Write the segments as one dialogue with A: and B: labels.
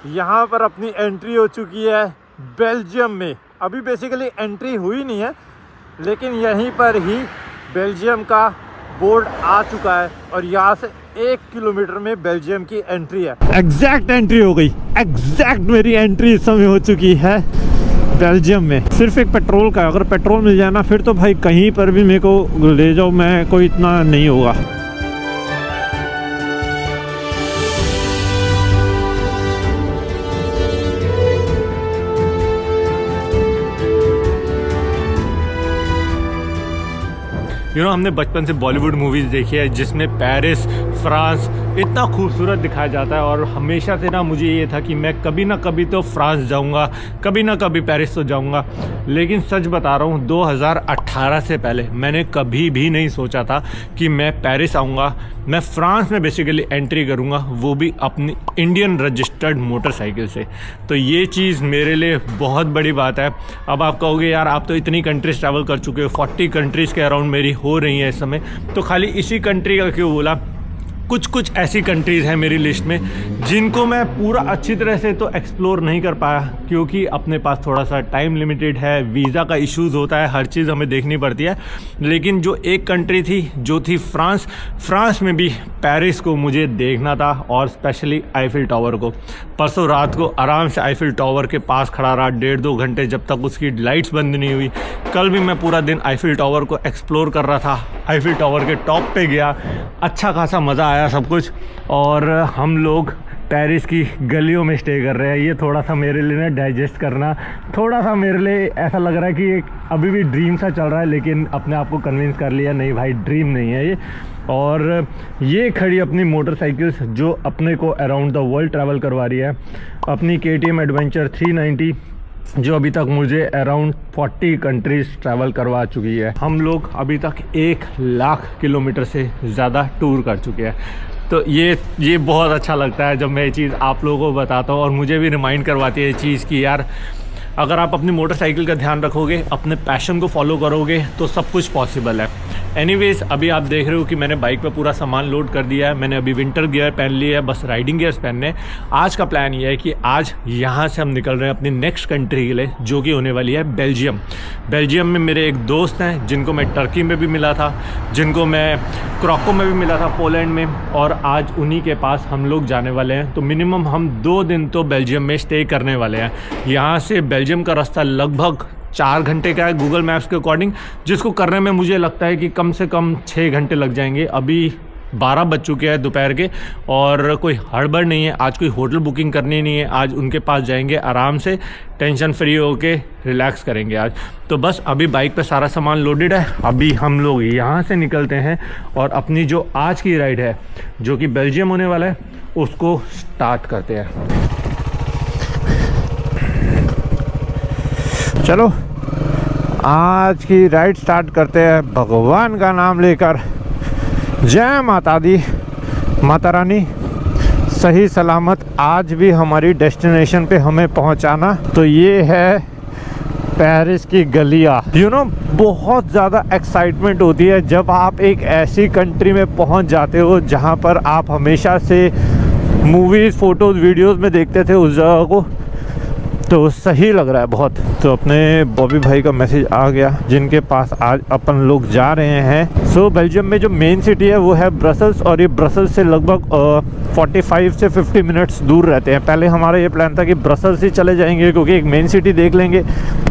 A: यहाँ पर अपनी एंट्री हो चुकी है बेल्जियम में। अभी बेसिकली एंट्री हुई नहीं है, लेकिन यहीं पर ही बेल्जियम का बोर्ड आ चुका है और यहाँ से 1 किलोमीटर में बेल्जियम की एंट्री है। एग्जैक्ट एंट्री हो गई, एग्जैक्ट मेरी एंट्री इस समय हो चुकी है बेल्जियम में। सिर्फ एक पेट्रोल का, अगर पेट्रोल मिल जाए ना फिर तो भाई कहीं पर भी मेरे को ले जाओ, मैं कोई इतना नहीं होगा। हमने बचपन से बॉलीवुड मूवीज़ देखी है जिसमें पेरिस, फ्रांस इतना खूबसूरत दिखाया जाता है और हमेशा से ना मुझे ये था कि मैं कभी ना कभी तो फ्रांस जाऊंगा, कभी ना कभी पेरिस तो जाऊंगा। लेकिन सच बता रहा हूँ 2018 से पहले मैंने कभी भी नहीं सोचा था कि मैं पेरिस आऊँगा, मैं फ्रांस में बेसिकली एंट्री करूँगा, वो भी अपनी इंडियन रजिस्टर्ड मोटरसाइकिल से। तो ये चीज़ मेरे लिए बहुत बड़ी बात है। अब आप कहोगे यार आप तो इतनी कंट्रीज़ ट्रैवल कर चुके हो, 40 कंट्रीज़ के अराउंड मेरी हो रही है इस समय, तो खाली इसी कंट्री का क्यों बोला? कुछ ऐसी कंट्रीज़ हैं मेरी लिस्ट में जिनको मैं पूरा अच्छी तरह से तो एक्सप्लोर नहीं कर पाया, क्योंकि अपने पास थोड़ा सा टाइम लिमिटेड है, वीज़ा का इश्यूज़ होता है, हर चीज़ हमें देखनी पड़ती है। लेकिन जो एक कंट्री थी जो थी फ्रांस में भी पेरिस को मुझे देखना था, और स्पेशली आईफिल टावर को। परसों रात को आराम से आईफिल टावर के पास खड़ा रहा 1.5-2 घंटे जब तक उसकी लाइट्स बंद नहीं हुई। कल भी मैं पूरा दिन आईफिल टावर को एक्सप्लोर कर रहा था, आईफिल टावर के टॉप पे गया, अच्छा खासा मज़ा आया सब कुछ। और हम लोग पेरिस की गलियों में स्टे कर रहे हैं। ये थोड़ा सा मेरे लिए ना डाइजेस्ट करना, थोड़ा सा मेरे लिए ऐसा लग रहा है कि एक अभी भी ड्रीम सा चल रहा है, लेकिन अपने आप को कन्विंस कर लिया नहीं भाई ड्रीम नहीं है ये। और ये खड़ी अपनी मोटरसाइकिल्स जो अपने को अराउंड द वर्ल्ड ट्रैवल करवा रही है, अपनी KTM एडवेंचर 390 जो अभी तक मुझे अराउंड 40 कंट्रीज़ ट्रैवल करवा चुकी है। हम लोग अभी तक 1 लाख किलोमीटर से ज़्यादा टूर कर चुके हैं। तो ये बहुत अच्छा लगता है जब मैं ये चीज़ आप लोगों को बताता हूँ, और मुझे भी रिमाइंड करवाती है ये चीज़ कि यार अगर आप अपनी मोटरसाइकिल का ध्यान रखोगे, अपने पैशन को फॉलो करोगे तो सब कुछ पॉसिबल है। एनीवेज अभी आप देख रहे हो कि मैंने बाइक पे पूरा सामान लोड कर दिया है। मैंने अभी विंटर गियर पहन लिया है, बस राइडिंग गियर्स पहनने। आज का प्लान ये है कि आज यहाँ से हम निकल रहे हैं अपनी नेक्स्ट कंट्री के लिए, जो कि होने वाली है बेल्जियम। बेल्जियम में मेरे एक दोस्त हैं जिनको मैं टर्की में भी मिला था, जिनको मैं क्रोको में भी मिला था पोलैंड में, और आज उन्हीं के पास हम लोग जाने वाले हैं। तो मिनिमम हम 2 दिन तो बेल्जियम में स्टे करने वाले हैं। यहाँ से बेल्जियम का रास्ता लगभग 4 घंटे का है गूगल मैप्स के अकॉर्डिंग, जिसको करने में मुझे लगता है कि कम से कम 6 घंटे लग जाएंगे। अभी 12 बज चुके हैं दोपहर के, और कोई हड़बड़ नहीं है, आज कोई होटल बुकिंग करनी नहीं है। आज उनके पास जाएंगे, आराम से टेंशन फ्री होके रिलैक्स करेंगे आज। तो बस अभी बाइक पे सारा सामान लोडेड है। अभी हम लोग यहाँ से निकलते हैं और अपनी जो आज की राइड है जो कि बेल्जियम होने वाला है उसको स्टार्ट करते हैं। चलो आज की राइड स्टार्ट करते हैं भगवान का नाम लेकर। जय माता दी, माता रानी सही सलामत आज भी हमारी डेस्टिनेशन पे हमें पहुंचाना। तो ये है पेरिस की गलियाँ। बहुत ज़्यादा एक्साइटमेंट होती है जब आप एक ऐसी कंट्री में पहुंच जाते हो जहां पर आप हमेशा से मूवीज़, फ़ोटोज़, वीडियोज़ में देखते थे उस जगह को। तो सही लग रहा है बहुत। तो अपने बॉबी भाई का मैसेज आ गया जिनके पास आज अपन लोग जा रहे हैं। सो बेल्जियम में जो मेन सिटी है वो है ब्रसल्स, और ये ब्रसल्स से लगभग 45 से 50 मिनट्स दूर रहते हैं। पहले हमारा ये प्लान था कि ब्रसल्स ही चले जाएंगे क्योंकि एक मेन सिटी देख लेंगे,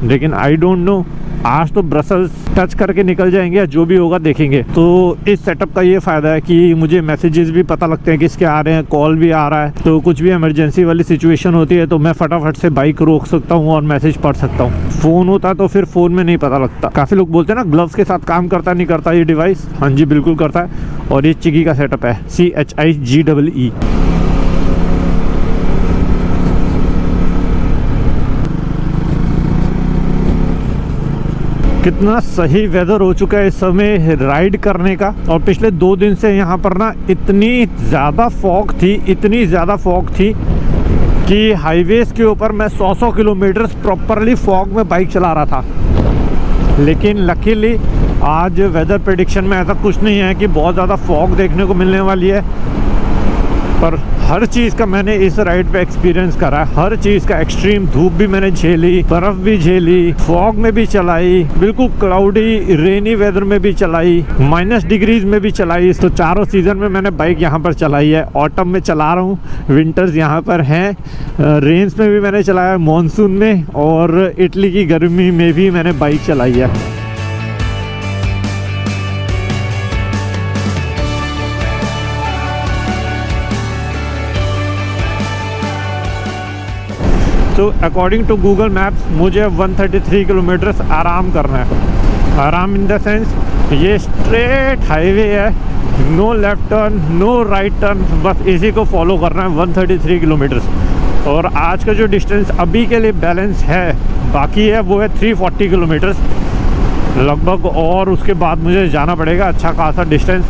A: लेकिन आई डोंट नो, आज तो ब्रसल्स टच करके निकल जाएंगे या जो भी होगा देखेंगे। तो इस सेटअप का ये फ़ायदा है कि मुझे मैसेजेस भी पता लगते हैं किसके आ रहे हैं, कॉल भी आ रहा है। तो कुछ भी इमरजेंसी वाली सिचुएशन होती है तो मैं फटाफट से बाइक रोक सकता हूँ और मैसेज पढ़ सकता हूँ। फ़ोन होता तो फिर फ़ोन में नहीं पता लगता। काफ़ी लोग बोलते हैं ना ग्लव्स के साथ काम करता नहीं करता ये डिवाइस। हाँ जी बिल्कुल करता है, और ये चिगी का सेटअप है, CHIGEE। कितना सही वेदर हो चुका है इस समय राइड करने का। और पिछले 2 दिन से यहाँ पर ना इतनी ज़्यादा फॉग थी कि हाईवेज के ऊपर मैं 100 किलोमीटर प्रॉपरली फॉग में बाइक चला रहा था। लेकिन लकीली आज वेदर प्रेडिक्शन में ऐसा कुछ नहीं है कि बहुत ज़्यादा फॉग देखने को मिलने वाली है। पर हर चीज़ का मैंने इस राइड पे एक्सपीरियंस करा। हर चीज़ का, एक्सट्रीम धूप भी मैंने झेली, बर्फ़ भी झेली, फॉग में भी चलाई, बिल्कुल क्लाउडी रेनी वेदर में भी चलाई, -डिग्रीज में भी चलाई। तो चारों सीज़न में मैंने बाइक यहाँ पर चलाई है। ऑटम में चला रहा हूँ, विंटर्स यहाँ पर हैं, रेन्स में भी मैंने चलाया, मानसून में, और इटली की गर्मी में भी मैंने बाइक चलाई है। तो अकॉर्डिंग टू गूगल मैप्स मुझे 133 किलोमीटर्स आराम करना है। आराम इन द सेंस ये स्ट्रेट हाईवे है, no left turn, no right turn, बस इसी को फॉलो करना है 133 किलोमीटर्स। और आज का जो डिस्टेंस अभी के लिए बैलेंस है, बाकी है, वो है 340 किलोमीटर्स लगभग, और उसके बाद मुझे जाना पड़ेगा अच्छा खासा डिस्टेंस।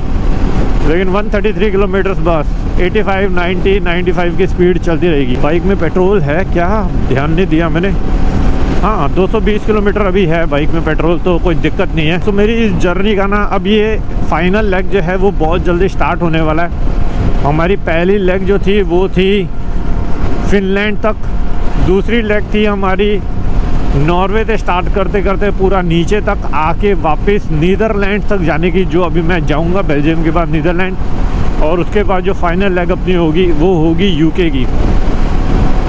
A: लेकिन 133 किलोमीटर्स बस 85, 90, 95 की स्पीड चलती रहेगी। बाइक में पेट्रोल है क्या, ध्यान नहीं दिया मैंने। हाँ, 220 किलोमीटर अभी है बाइक में पेट्रोल, तो कोई दिक्कत नहीं है। तो मेरी इस जर्नी का ना अब ये फाइनल लेग जो है वो बहुत जल्दी स्टार्ट होने वाला है। हमारी पहली लेग जो थी वो थी फिनलैंड तक, दूसरी लेग थी हमारी नॉर्वे से स्टार्ट करते करते पूरा नीचे तक आके वापस नीदरलैंड तक जाने की, जो अभी मैं जाऊंगा बेल्जियम के बाद नीदरलैंड, और उसके बाद जो फाइनल लेग अपनी होगी वो होगी यूके की।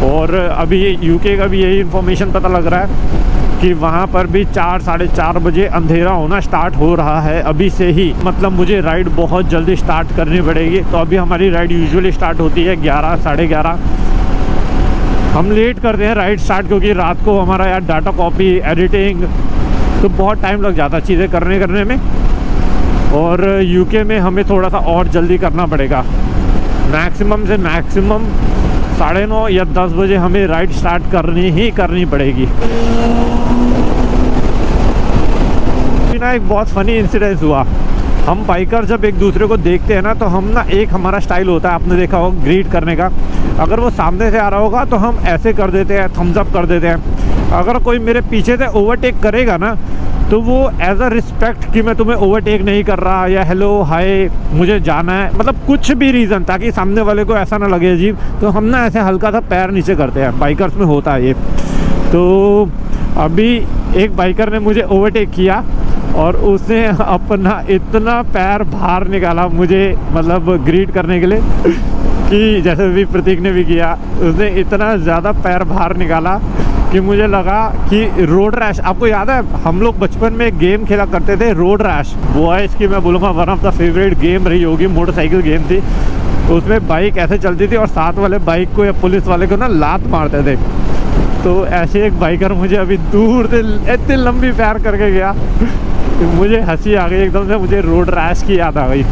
A: और अभी यूके का भी यही इन्फॉर्मेशन पता लग रहा है कि वहाँ पर भी 4, साढ़े 4 बजे अंधेरा होना स्टार्ट हो रहा है अभी से ही। मतलब मुझे राइड बहुत जल्दी स्टार्ट करनी पड़ेगी। तो अभी हमारी राइड यूजुअली स्टार्ट होती है 11, साढ़े 11। हम लेट करते हैं राइड स्टार्ट, क्योंकि रात को हमारा यार डाटा कॉपी, एडिटिंग, तो बहुत टाइम लग जाता है चीज़ें करने में। और यूके में हमें थोड़ा सा और जल्दी करना पड़ेगा। मैक्सिमम से मैक्सिमम 9:30 या 10 बजे हमें राइड स्टार्ट करनी पड़ेगी। ना एक बहुत फ़नी इंसिडेंस हुआ। हम बाइकर जब एक दूसरे को देखते हैं ना, तो हम ना, एक हमारा स्टाइल होता है, आपने देखा होगा, ग्रीट करने का। अगर वो सामने से आ रहा होगा तो हम ऐसे कर देते हैं, थम्स अप कर देते हैं। अगर कोई मेरे पीछे से ओवरटेक करेगा ना, तो वो एज अ रिस्पेक्ट कि मैं तुम्हें ओवरटेक नहीं कर रहा, या हेलो हाय मुझे जाना है, मतलब कुछ भी रीज़न, ताकि सामने वाले को ऐसा ना लगे अजीब, तो हम ना ऐसे हल्का सा पैर नीचे करते हैं। बाइकर्स में होता है ये। तो अभी एक बाइकर ने मुझे ओवरटेक किया और उसने अपना इतना पैर बाहर निकाला मुझे, मतलब ग्रीट करने के लिए, कि जैसे भी प्रतीक ने भी किया, उसने इतना ज़्यादा पैर बाहर निकाला कि मुझे लगा कि रोड रैश। आपको याद है हम लोग बचपन में एक गेम खेला करते थे, रोड रैश, बॉयज़ की मैं बोलूँगा one of the favourite game रही होगी, मोटरसाइकिल गेम थी। उसमें बाइक ऐसे चलती थी और साथ वाले बाइक को या पुलिस वाले को ना लात मारते थे। तो ऐसे एक बाइकर मुझे अभी दूर से इतनी लंबी पैर करके गया, मुझे हंसी आ गई एकदम से, मुझे रोड रैश की याद आ गई।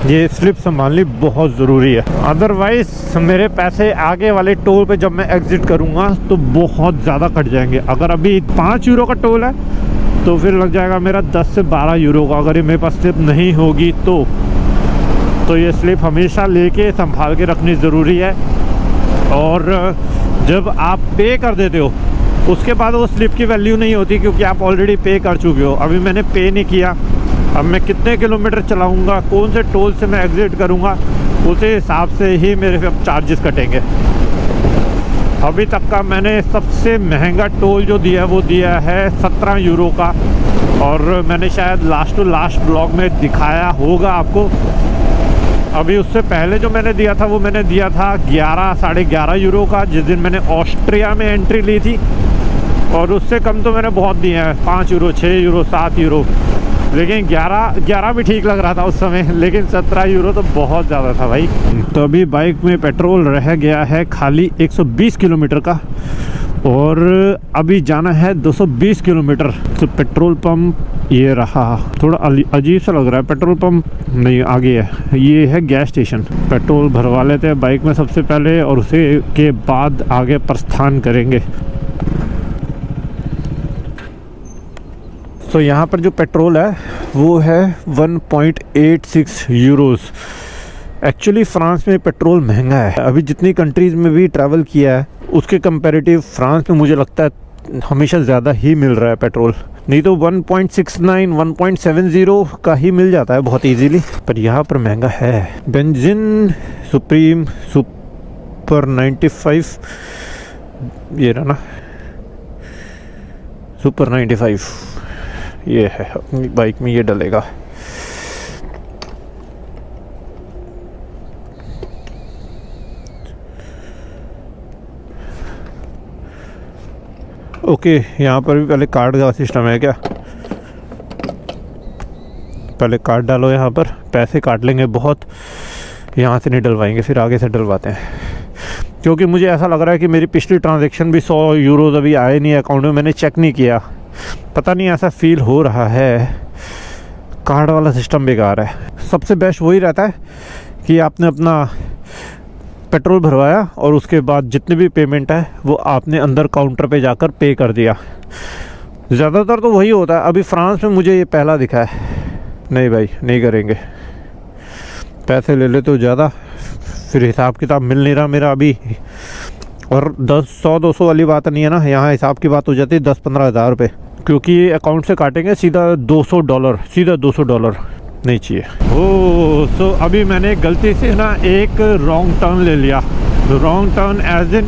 A: ये स्लिप संभालनी बहुत ज़रूरी है, अदरवाइज़ मेरे पैसे आगे वाले टोल पे जब मैं एग्ज़िट करूँगा तो बहुत ज़्यादा कट जाएंगे। अगर अभी 5 यूरो का टोल है तो फिर लग जाएगा मेरा 10 से 12 यूरो का, अगर ये मेरे पास स्लिप नहीं होगी तो ये स्लिप हमेशा लेके संभाल के रखनी ज़रूरी है। और जब आप पे कर देते हो उसके बाद वो स्लिप की वैल्यू नहीं होती, क्योंकि आप ऑलरेडी पे कर चुके हो। अभी मैंने पे नहीं किया, अब मैं कितने किलोमीटर चलाऊंगा, कौन से टोल से मैं एग्ज़िट करूंगा, उसी हिसाब से ही मेरे अब चार्जेस कटेंगे। अभी तक का मैंने सबसे महंगा टोल जो दिया है वो दिया है 17 यूरो का, और मैंने शायद लास्ट टू लास्ट ब्लॉग में दिखाया होगा आपको। अभी उससे पहले जो मैंने दिया था वो मैंने दिया था 11, साढ़े 11 यूरो का, जिस दिन मैंने ऑस्ट्रिया में एंट्री ली थी। और उससे कम तो मैंने बहुत दिए हैं, 5 यूरो, 6 यूरो, 7 यूरो, लेकिन 11 भी ठीक लग रहा था उस समय, लेकिन 17 यूरो तो बहुत ज़्यादा था भाई। तो अभी बाइक में पेट्रोल रह गया है खाली 120 किलोमीटर का, और अभी जाना है 220 किलोमीटर। तो पेट्रोल पंप ये रहा, थोड़ा अजीब सा लग रहा है, पेट्रोल पंप नहीं आगे है, ये है गैस स्टेशन। पेट्रोल भरवा लेते हैं बाइक में सबसे पहले, और उसे के बाद आगे प्रस्थान करेंगे। तो यहाँ पर जो पेट्रोल है वो है 1.86 यूरोस। एक्चुअली फ्रांस में पेट्रोल महंगा है। अभी जितनी कंट्रीज़ में भी ट्रैवल किया है उसके कंपैरेटिव फ्रांस में मुझे लगता है हमेशा ज़्यादा ही मिल रहा है पेट्रोल। नहीं तो 1.69 1.70 का ही मिल जाता है बहुत इजीली, पर यहाँ पर महंगा है। बेंजीन सुप्रीम सुपर 95 ये रहा ना, सुपर 95 ये है अपनी बाइक में, ये डलेगा। ओके यहाँ पर भी पहले कार्ड का सिस्टम है क्या? पहले कार्ड डालो, यहाँ पर पैसे काट लेंगे बहुत, यहाँ से नहीं डलवाएंगे, फिर आगे से डलवाते हैं। क्योंकि मुझे ऐसा लग रहा है कि मेरी पिछली ट्रांजैक्शन भी 100 यूरोज़ अभी आए नहीं अकाउंट में, मैंने चेक नहीं किया, पता नहीं ऐसा फील हो रहा है। कार्ड वाला सिस्टम बेकार है। सबसे बेस्ट वही रहता है कि आपने अपना पेट्रोल भरवाया और उसके बाद जितनी भी पेमेंट है वो आपने अंदर काउंटर पे जाकर पे कर दिया। ज़्यादातर तो वही होता है। अभी फ्रांस में मुझे ये पहला दिखा है। नहीं भाई नहीं करेंगे, पैसे ले ले तो ज़्यादा, फिर हिसाब किताब मिल नहीं रहा मेरा अभी। और 100-200 वाली बात नहीं है ना, यहाँ हिसाब की बात हो जाती है 10-15 हज़ार रुपये, क्योंकि ये अकाउंट से काटेंगे सीधा $200, सीधा $200 नहीं चाहिए। सो अभी मैंने गलती से ना एक रॉन्ग टर्न ले लिया। Wrong turn as in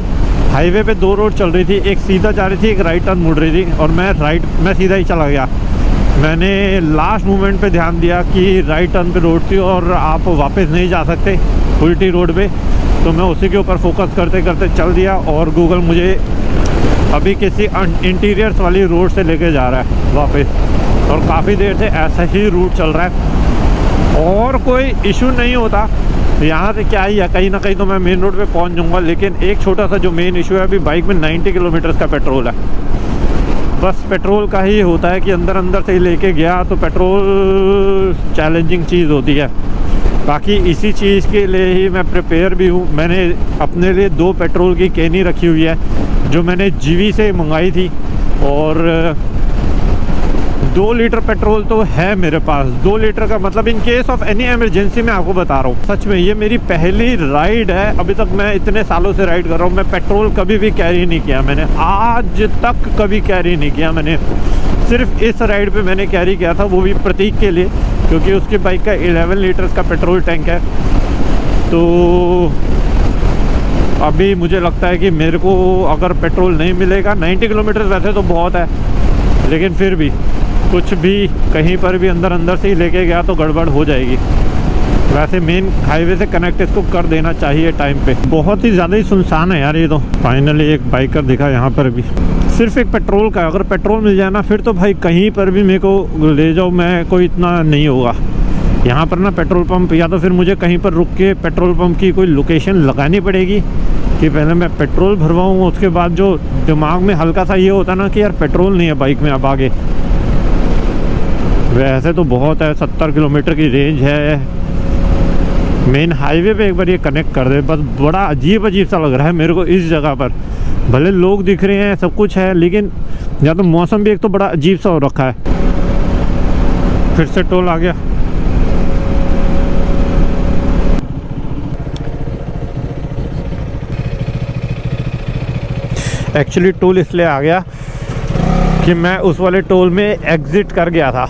A: highway पे 2 रोड चल रही थी, एक सीधा जा रही थी, एक राइट टर्न मुड़ रही थी, और मैं सीधा ही चला गया। मैंने लास्ट मोमेंट पे ध्यान दिया कि राइट टर्न पे रोड थी और आप वापस नहीं जा सकते उल्टी रोड पे, तो मैं उसी के ऊपर फोकस करते करते चल दिया और गूगल मुझे अभी किसी इंटीरियर्स वाली रोड से लेके जा रहा है वापस, और काफ़ी देर से ऐसा ही रूट चल रहा है और कोई इशू नहीं होता। यहाँ से क्या ही है, कहीं ना कहीं तो मैं मेन रोड पे पहुँच जाऊँगा। लेकिन एक छोटा सा जो मेन इशू है, अभी बाइक में 90 किलोमीटर का पेट्रोल है। बस पेट्रोल का ही होता है कि अंदर से ही लेके गया तो पेट्रोल चैलेंजिंग चीज़ होती है। बाकी इसी चीज़ के लिए ही मैं प्रिपेयर भी हूँ। मैंने अपने लिए 2 पेट्रोल की कैनी रखी हुई है जो मैंने जीवी से मंगाई थी, और 2 लीटर पेट्रोल तो है मेरे पास। 2 लीटर का मतलब in case of any emergency मैं आपको बता रहा हूँ। सच में ये मेरी पहली राइड है, अभी तक मैं इतने सालों से राइड कर रहा हूँ, मैं पेट्रोल कभी भी कैरी नहीं किया। मैंने आज तक कभी कैरी नहीं किया। मैंने सिर्फ इस राइड पे मैंने कैरी किया था, वो भी प्रतीक के लिए, क्योंकि उसकी बाइक का 11 लीटर्स का पेट्रोल टैंक है। तो अभी मुझे लगता है कि मेरे को अगर पेट्रोल नहीं मिलेगा, 90 किलोमीटर वैसे तो बहुत है, लेकिन फिर भी कुछ भी कहीं पर भी अंदर से ही लेके गया तो गड़बड़ हो जाएगी। वैसे मेन हाईवे से कनेक्ट इसको कर देना चाहिए टाइम पे। बहुत ही ज़्यादा ही सुनसान है यार ये तो। फाइनली एक बाइकर दिखा यहाँ पर भी, सिर्फ एक पेट्रोल का। अगर पेट्रोल मिल जाए ना फिर तो भाई कहीं पर भी मेरे को ले जाओ, मैं कोई इतना नहीं होगा। यहाँ पर ना पेट्रोल पंप, या तो फिर मुझे कहीं पर रुक के पेट्रोल पंप की कोई लोकेशन लगानी पड़ेगी कि पहले मैं पेट्रोल भरवाऊँ, उसके बाद जो दिमाग में हल्का सा ये होता ना कि यार पेट्रोल नहीं है बाइक में अब आगे। वैसे तो बहुत है, 70 किलोमीटर की रेंज है। मेन हाईवे पे एक बार ये कनेक्ट कर दे बस। बड़ा अजीब सा लग रहा है मेरे को इस जगह पर। भले लोग दिख रहे हैं, सब कुछ है, लेकिन या तो मौसम भी एक तो बड़ा अजीब सा हो रखा है। फिर से टोल आ गया। एक्चुअली टोल इसलिए आ गया कि मैं उस वाले टोल में एग्ज़िट कर गया था,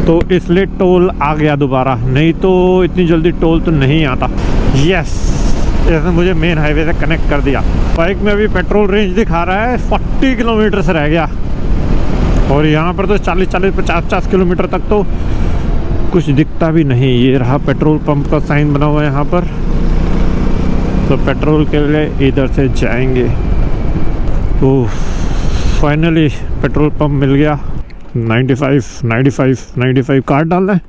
A: तो इसलिए टोल आ गया दोबारा, नहीं तो इतनी जल्दी टोल तो नहीं आता। यस, इसने मुझे मेन हाईवे से कनेक्ट कर दिया। बाइक में अभी पेट्रोल रेंज दिखा रहा है 40 किलोमीटर से रह गया, और यहाँ पर तो 40-40, 50-50 किलोमीटर तक तो कुछ दिखता भी नहीं। ये रहा पेट्रोल पंप का साइन बना हुआ है यहाँ पर, तो पेट्रोल के लिए इधर से जाएंगे। तो फाइनली पेट्रोल पंप मिल गया। 95 कार्ड डालना है।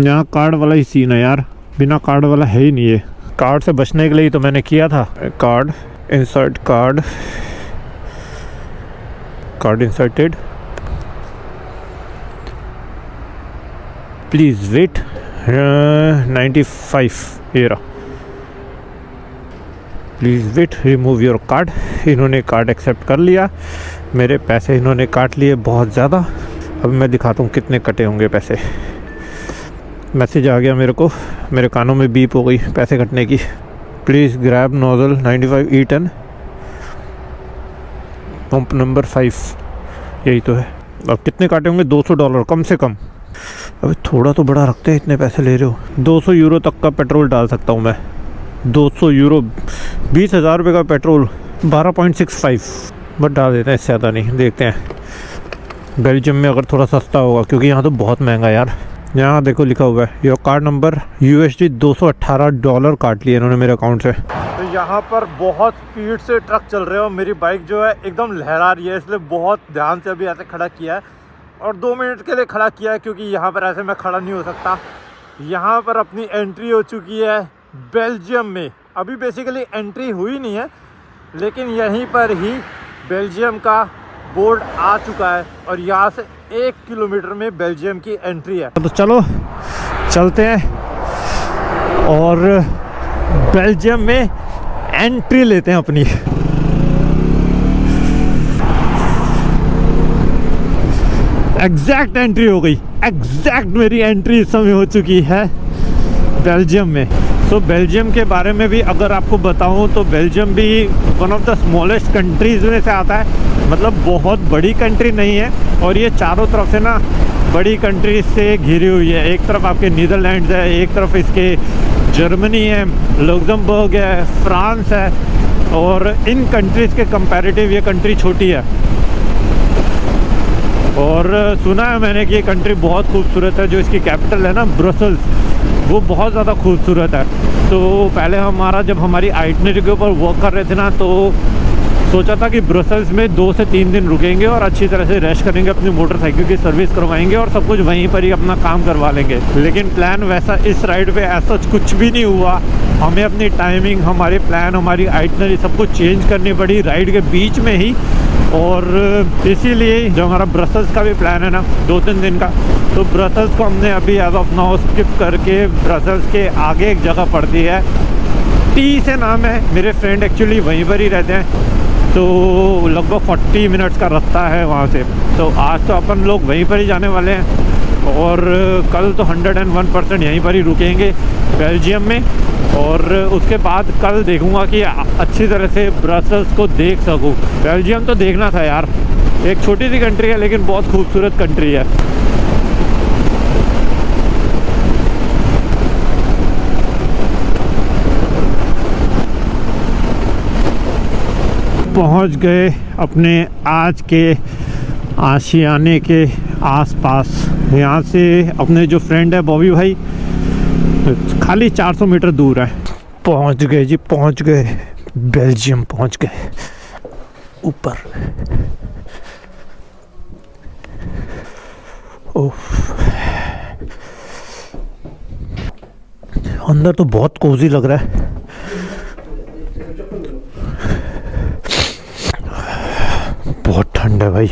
A: यहाँ कार्ड वाला ही सीन है यार, बिना कार्ड वाला है ही नहीं है। कार्ड से बचने के लिए तो मैंने किया था card insert, card inserted, please wait. 95 ये रहा, please wait, remove your card. इन्होंने कार्ड एक्सेप्ट कर लिया, मेरे पैसे इन्होंने काट लिए बहुत ज़्यादा। अब मैं दिखाता हूँ कितने कटे होंगे पैसे। मैसेज आ गया मेरे को, मेरे कानों में बीप हो गई पैसे कटने की। Please grab nozzle 95 E10 pump number 5, यही तो है। अब कितने काटे होंगे? $200 कम से कम। अबे थोड़ा तो बड़ा रखते हैं, इतने पैसे ले रहे हो। 200 यूरो तक का पेट्रोल डाल सकता हूँ मैं। 200 यूरो 20,000 रुपये का पेट्रोल 12.65 बट डाल देते हैं, इससे ज़्यादा नहीं। देखते हैं बेल्जियम में अगर थोड़ा सस्ता होगा, क्योंकि यहाँ तो बहुत महंगा यार। यहाँ देखो लिखा हुआ है योर कार्ड नंबर USD $218 काट लिए इन्होंने मेरे अकाउंट से। तो यहाँ पर बहुत स्पीड से ट्रक चल रहे हो, मेरी बाइक जो है एकदम लहरा रही है, इसलिए बहुत ध्यान से अभी ऐसे खड़ा किया है और 2 मिनट के लिए खड़ा किया है, क्योंकि यहाँ पर ऐसे मैं खड़ा नहीं हो सकता। यहाँ पर अपनी एंट्री हो चुकी है बेल्जियम में। अभी बेसिकली एंट्री हुई नहीं है, लेकिन यहीं पर ही बेल्जियम का बोर्ड आ चुका है और यहाँ से 1 किलोमीटर में बेल्जियम की एंट्री है। तो चलो चलते हैं और बेल्जियम में एंट्री लेते हैं अपनी। एग्जैक्ट एंट्री हो गई, एग्जैक्ट मेरी एंट्री इस समय हो चुकी है बेल्जियम में। सो बेल्जियम के बारे में भी अगर आपको बताऊं तो बेल्जियम भी one of the smallest countries में से आता है, मतलब बहुत बड़ी कंट्री नहीं है। और ये चारों तरफ से ना बड़ी कंट्री से घिरी हुई है। एक तरफ आपके नीदरलैंड्स है, एक तरफ इसके जर्मनी है, लग्जमबर्ग है, फ्रांस है, और इन कंट्रीज़ के कंपैरेटिव ये कंट्री छोटी है। और सुना है मैंने कि ये कंट्री बहुत खूबसूरत है। जो इसकी कैपिटल है ना ब्रसल्स, वो बहुत ज़्यादा खूबसूरत है। तो पहले जब हमारी आइटनरी के ऊपर वर्क कर रहे थे ना, तो सोचा था कि ब्रसल्स में 2 से 3 दिन रुकेंगे और अच्छी तरह से रेस्ट करेंगे, अपनी मोटरसाइकिल की सर्विस करवाएंगे और सब कुछ वहीं पर ही अपना काम करवा लेंगे। लेकिन प्लान वैसा इस राइड पे ऐसा कुछ भी नहीं हुआ। हमें अपनी टाइमिंग, हमारे प्लान, हमारी आइटनरी सब कुछ चेंज करनी पड़ी राइड के बीच में ही। और इसीलिए जो हमारा ब्रसल्स का भी प्लान है ना 2-3 दिन का, तो ब्रसल्स को हमने अभी एज ऑफ नाउ स्किप करके ब्रसल्स के आगे एक जगह पड़ती है, टी से नाम है। मेरे फ्रेंड एक्चुअली वहीं पर ही रहते हैं, तो लगभग 40 मिनट्स का रास्ता है वहाँ से। तो आज तो अपन लोग वहीं पर ही जाने वाले हैं और कल तो 101% यहीं पर ही रुकेंगे बेल्जियम में। और उसके बाद कल देखूंगा कि अच्छी तरह से ब्रसल्स को देख सकूं। बेल्जियम तो देखना था यार, एक छोटी सी कंट्री है लेकिन बहुत खूबसूरत कंट्री है। पहुंच गए अपने आज के आशियाने के आसपास। यहाँ से अपने जो फ्रेंड है बॉबी भाई, खाली 400 मीटर दूर है। पहुंच गए जी, पहुंच गए, बेल्जियम पहुंच गए। ऊपर अंदर तो बहुत कोजी लग रहा है। बहुत ठंड है भाई।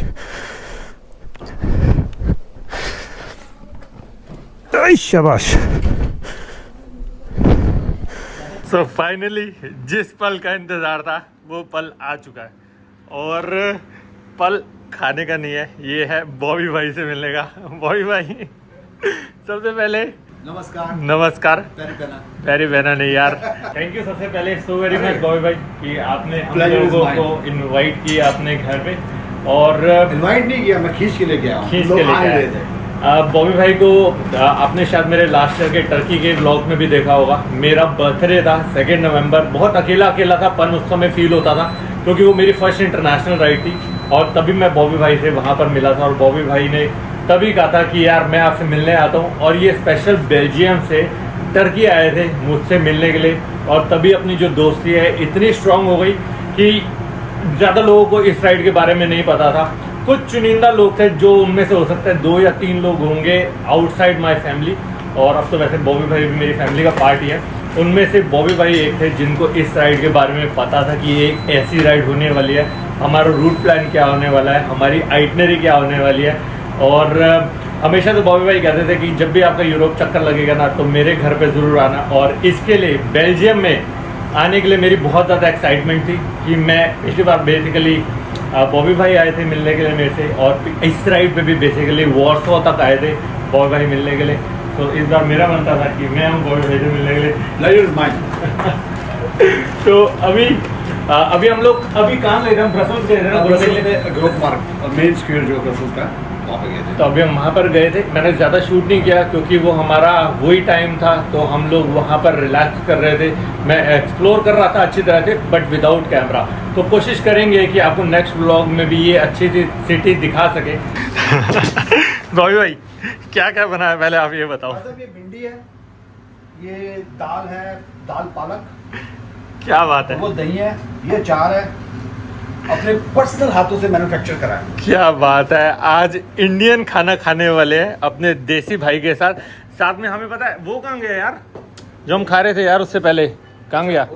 A: शाबाश। सो फाइनली जिस पल का इंतज़ार था वो पल आ चुका है, और पल खाने का नहीं है, ये है बॉबी भाई से मिलने का। बॉबी भाई सबसे पहले
B: नमस्कार।
A: नमस्कार।
B: पैरी
A: बहना नहीं यार, थैंक यू सबसे पहले सो वेरी मच बॉबी भाई कि आपने हम लोगों को इनवाइट किया अपने घर पे। और
B: इनवाइट नहीं किया, मैं खींच के लेके आया।
A: खींच के लेके आए थे। बॉबी भाई को आपने शायद मेरे लास्ट ईयर के टर्की के व्लॉग में भी देखा होगा। मेरा बर्थडे था 2 नवंबर। बहुत अकेला अकेला था पन उस समय फील होता था, क्योंकि वो मेरी फर्स्ट इंटरनेशनल राइड थी। और तभी मैं बॉबी भाई से वहाँ पर मिला था और बॉबी भाई ने तभी कहा था कि यार मैं आपसे मिलने आता हूँ। और ये स्पेशल बेल्जियम से टर्की आए थे मुझसे मिलने के लिए, और तभी अपनी जो दोस्ती है इतनी स्ट्रांग हो गई कि ज़्यादा लोगों को इस राइड के बारे में नहीं पता था। कुछ चुनिंदा लोग थे, जो उनमें से हो सकता है 2 या 3 लोग होंगे आउटसाइड माय फैमिली, और अब तो वैसे बॉबी भाई भी मेरी फैमिली का पार्ट ही है। उनमें से बॉबी भाई एक थे जिनको इस राइड के बारे में पता था कि ये एक ऐसी राइड होने वाली है, हमारा रूट प्लान क्या होने वाला है, हमारी आइटनरी क्या होने वाली है। और हमेशा तो बॉबी भाई कहते थे कि जब भी आपका यूरोप चक्कर लगेगा ना तो मेरे घर पे ज़रूर आना। और इसके लिए बेल्जियम में आने के लिए मेरी बहुत ज़्यादा एक्साइटमेंट थी कि मैं पिछली बार बेसिकली बॉबी भाई आए थे मिलने के लिए मेरे से, और इस राइड पे भी बेसिकली वॉर्सो तक आए थे बॉबी भाई मिलने के लिए। तो इस बार मेरा बनता था कि मैं हम बॉबी भाई से मिलने के लिए।
B: Pleasure is mine.
A: तो अभी हम लोग अभी कहाँ गए थे, हम ब्रसल्स गए थे ना घूमने के लिए।
B: ग्रोथ मार्क मेन स्क्वायर जो ब्रसल्स का वहाँ पे गए थे।
A: तो अभी हम वहाँ पर गए थे। मैंने ज़्यादा शूट नहीं किया क्योंकि वो हमारा वही टाइम था, तो हम लोग वहाँ पर रिलैक्स कर रहे थे। मैं एक्सप्लोर कर रहा था अच्छी तरह से, बट विदाउट कैमरा। तो कोशिश करेंगे कि आपको नेक्स्ट व्लॉग में भी ये अच्छी सी सिटी दिखा सके। बॉबी भाई क्या क्या बनाया पहले आप ये बताओ।
B: मतलब ये भिंडी है, ये दाल है, दाल पालक,
A: क्या बात है,
B: वो दही है, ये चार है, अपने पर्सनल हाथों से मैन्युफैक्चर करा है।
A: क्या बात है। आज इंडियन खाना खाने वाले हैं अपने देसी भाई के साथ। साथ में हमें पता है वो कहाँ गया यार, जो हम खा रहे थे यार उससे पहले, कहाँ गया?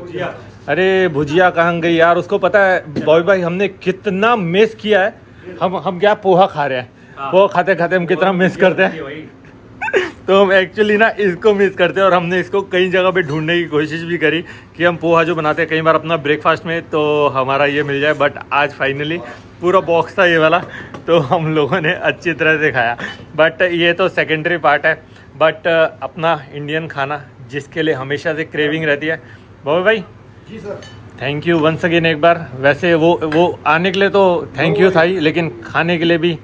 A: अरे भुजिया कहाँ गई यार, उसको पता है बॉबी भाई हमने कितना मिस किया है। हम क्या पोहा खा रहे हैं, पोहा खाते खाते हम कितना मिस करते हैं। तो हम एक्चुअली ना इसको मिस करते हैं, और हमने इसको कई जगह पे ढूंढने की कोशिश भी करी कि हम पोहा जो बनाते हैं कई बार अपना ब्रेकफास्ट में, तो हमारा ये मिल जाए। बट आज फाइनली पूरा बॉक्स था ये वाला, तो हम लोगों ने अच्छी तरह से खाया। बट ये तो सेकेंडरी पार्ट है, बट अपना इंडियन खाना जिसके लिए हमेशा से क्रेविंग रहती है। बॉबी भाई
B: ji sir,
A: thank you once again एक बार। वैसे वो आने के लिए तो थैंक यू था ही, लेकिन खाने के लिए भी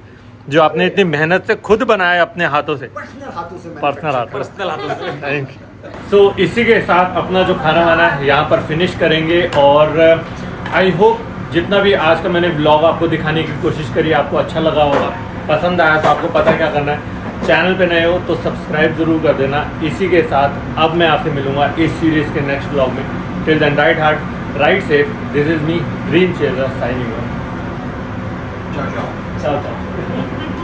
A: जो आपने इतनी मेहनत से खुद बनाया अपने हाथों से,
B: पर्सनल हाथों से
A: पर्सनल हाथों से। Thank you. सो इसी के साथ अपना जो खाना वाना है यहाँ पर फिनिश करेंगे। और आई होप जितना भी आज का मैंने व्लॉग आपको दिखाने की कोशिश करी आपको अच्छा लगा होगा। पसंद आया तो आपको पता क्या करना है, चैनल पे नए हो तो सब्सक्राइब जरूर कर देना। इसी के साथ अब मैं आपसे मिलूंगा इस सीरीज़ के नेक्स्ट व्लॉग में। Till then ride hard ride safe, this is me dream chaser signing off.
B: Ciao ciao.
A: Ciao, ciao.